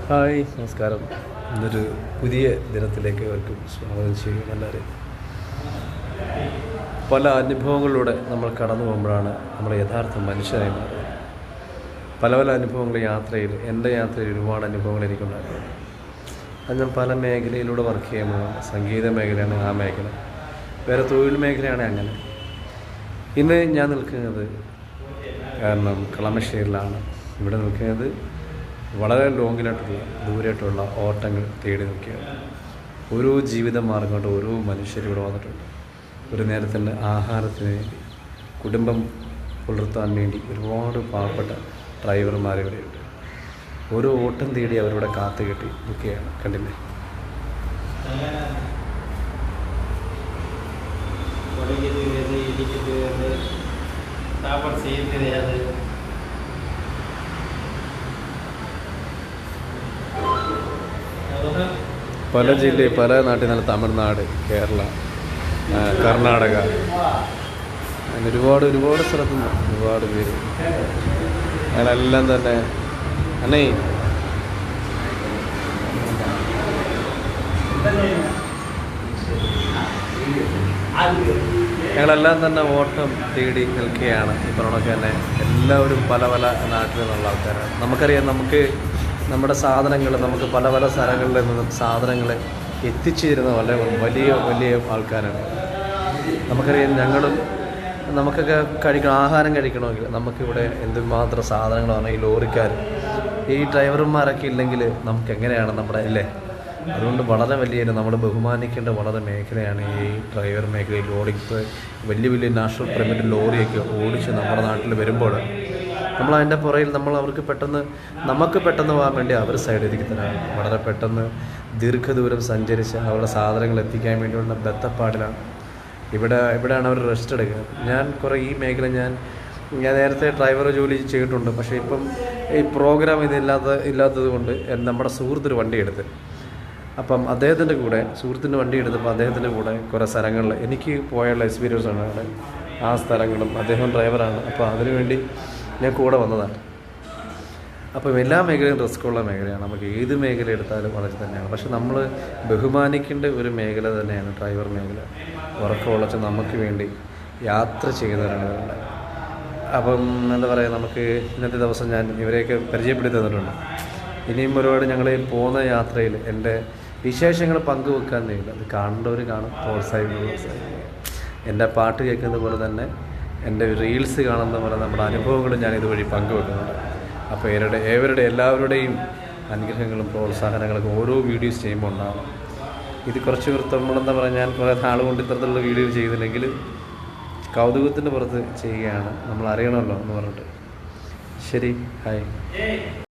Hi, നമസ്കാരം. ഇന്നൊരു പുതിയ ദിനത്തിലേക്ക് അവർക്കും സ്വാഗതം ചെയ്യും. എല്ലാവരും പല അനുഭവങ്ങളിലൂടെ നമ്മൾ കടന്നു പോകുമ്പോഴാണ് നമ്മൾ യഥാർത്ഥ മനുഷ്യരായി മാറുന്നത്. പല പല അനുഭവങ്ങൾ എൻ്റെ യാത്രയിൽ ഒരുപാട് അനുഭവങ്ങൾ എനിക്കുണ്ടായിരുന്നു. അത് ഞാൻ പല മേഖലയിലൂടെ വർക്ക് ചെയ്യുമ്പോൾ സംഗീത മേഖലയാണ് ആ മേഖല, വേറെ തൊഴിൽ മേഖലയാണ് അങ്ങനെ. ഇന്ന് ഞാൻ നിൽക്കുന്നത് കാരണം കളമശ്ശേരിയിലാണ്. ഇവിടെ നിൽക്കുന്നത് വളരെ ദൂരമായിട്ടുള്ള ഓട്ടങ്ങൾ തേടി നിൽക്കുകയാണ്. ഓരോ ജീവിത മാർഗമായിട്ട് ഓരോ മനുഷ്യരിവിടെ വന്നിട്ടുണ്ട്. ഒരു നേരത്തിൻ്റെ ആഹാരത്തിന് വേണ്ടി, കുടുംബം പുലർത്താൻ വേണ്ടി ഒരുപാട് പാവപ്പെട്ട ഡ്രൈവർമാർ ഇവിടെയുണ്ട്. ഓരോ ഓട്ടം തേടി അവരിവിടെ കാത്തു കെട്ടി നിൽക്കുകയാണ്. കണ്ടില്ലേ? പല ജില്ലയിൽ പല നാട്ടിൽ നിന്ന്, തമിഴ്നാട്, കേരള, കർണാടക, അങ്ങനെ ഒരുപാട് സ്ഥലത്തുനിന്ന് ഒരുപാട് പേര്. ഞങ്ങളെല്ലാം തന്നെ ഞങ്ങളെല്ലാം തന്നെ ഓട്ടം തേടി നിൽക്കുകയാണ്. ഈ പറഞ്ഞൊക്കെ തന്നെ എല്ലാവരും പല പല നാട്ടിൽ നിന്നുള്ള ആൾക്കാരാണ്. നമുക്കറിയാം, നമ്മുടെ സാധനങ്ങൾ നമുക്ക് പല പല സ്ഥലങ്ങളിൽ നിന്നും സാധനങ്ങൾ എത്തിച്ചു തരുന്ന വലിയ ആൾക്കാരാണ്. നമുക്കറിയാം, നമുക്കൊക്കെ ആഹാരം കഴിക്കണമെങ്കിൽ നമുക്കിവിടെ എന്തുമാത്രം സാധനങ്ങളാണ്. ഈ ലോറിക്കാർ, ഈ ഡ്രൈവർമാരൊക്കെ ഇല്ലെങ്കിൽ നമുക്ക് എങ്ങനെയാണ് നമ്മുടെ അല്ലേ? അതുകൊണ്ട് നമ്മൾ ബഹുമാനിക്കേണ്ട വളരെ മേഖലയാണ് ഈ ഡ്രൈവർ മേഖല. ലോറിക്ക് വലിയ നാഷണൽ പെർമിറ്റ് ലോറിയൊക്കെ ഓടിച്ച് നമ്മുടെ നാട്ടിൽ വരുമ്പോൾ നമ്മൾ അതിൻ്റെ പുറയിൽ നമുക്ക് പെട്ടെന്ന് പോകാൻ വേണ്ടി അവർ സൈഡിലേക്ക് തരാണ്. വളരെ പെട്ടെന്ന് ദീർഘദൂരം സഞ്ചരിച്ച് അവരുടെ സാധനങ്ങൾ എത്തിക്കാൻ വേണ്ടിയുള്ള ബദ്ധപ്പാടിലാണ്. ഇവിടെയാണ് അവർ റെസ്റ്റ് എടുക്കുക. ഈ മേഖല ഞാൻ നേരത്തെ ഡ്രൈവർ ജോലി ചെയ്തിട്ടുണ്ട്. പക്ഷേ ഇപ്പം ഈ പ്രോഗ്രാം ഇല്ലാത്തത് കൊണ്ട് നമ്മുടെ സുഹൃത്തൊരു വണ്ടി എടുത്ത്, അപ്പം സുഹൃത്തിൻ്റെ വണ്ടി എടുത്തപ്പോൾ അദ്ദേഹത്തിൻ്റെ കൂടെ കുറേ സ്ഥലങ്ങളിൽ എനിക്ക് പോയുള്ള എക്സ്പീരിയൻസ് ആണ്. അവിടെ ആ സ്ഥലങ്ങളും അദ്ദേഹം ഡ്രൈവറാണ്. അപ്പോൾ അതിനുവേണ്ടി ഞാൻ കൂടെ വന്നതാണ്. അപ്പം എല്ലാ മേഖലയും റിസ്ക്കുള്ള മേഖലയാണ്. നമുക്ക് ഏത് മേഖല എടുത്താലും വളരെ തന്നെയാണ്. പക്ഷെ നമ്മൾ ബഹുമാനിക്കേണ്ട ഒരു മേഖല തന്നെയാണ് ഡ്രൈവർ മേഖല. ഉറക്കമുളച്ച് നമുക്ക് വേണ്ടി യാത്ര ചെയ്യുന്നവരാണ് ഇവരുടെ. അപ്പം എന്താ പറയുക, നമുക്ക് ഇന്നത്തെ ദിവസം ഞാൻ ഇവരെയൊക്കെ പരിചയപ്പെടുത്തി തന്നിട്ടുണ്ട്. ഇനിയും ഒരുപാട് ഞങ്ങൾ പോകുന്ന യാത്രയിൽ എൻ്റെ വിശേഷങ്ങൾ പങ്കുവെക്കാൻ കഴിയില്ല. അത് കാണേണ്ടവർ കാണും, പ്രോത്സാഹിപ്പിക്കുക. എൻ്റെ പാട്ട് കേൾക്കുന്നത് പോലെ തന്നെ എൻ്റെ റീൽസ് കാണുന്ന പോലെ നമ്മുടെ അനുഭവങ്ങളും ഞാൻ ഇതുവഴി പങ്കുവെക്കുന്നുണ്ട്. അപ്പോൾ എല്ലാവരുടെയും അനുഗ്രഹങ്ങളും പ്രോത്സാഹനങ്ങളൊക്കെ ഓരോ വീഡിയോസ് ചെയ്യുമ്പോൾ ഉണ്ടാകും. ഇത് കുറച്ച് നമ്മളെന്താ പറയുക, ഞാൻ കുറേ നാൾ കൊണ്ട് ഇത്തരത്തിലുള്ള വീഡിയോ ചെയ്തില്ലെങ്കിൽ കൗതുകത്തിൻ്റെ പുറത്ത് ചെയ്യുകയാണ്. നമ്മൾ അറിയണമല്ലോ എന്ന് പറഞ്ഞിട്ട്. ശരി, ഹായ്.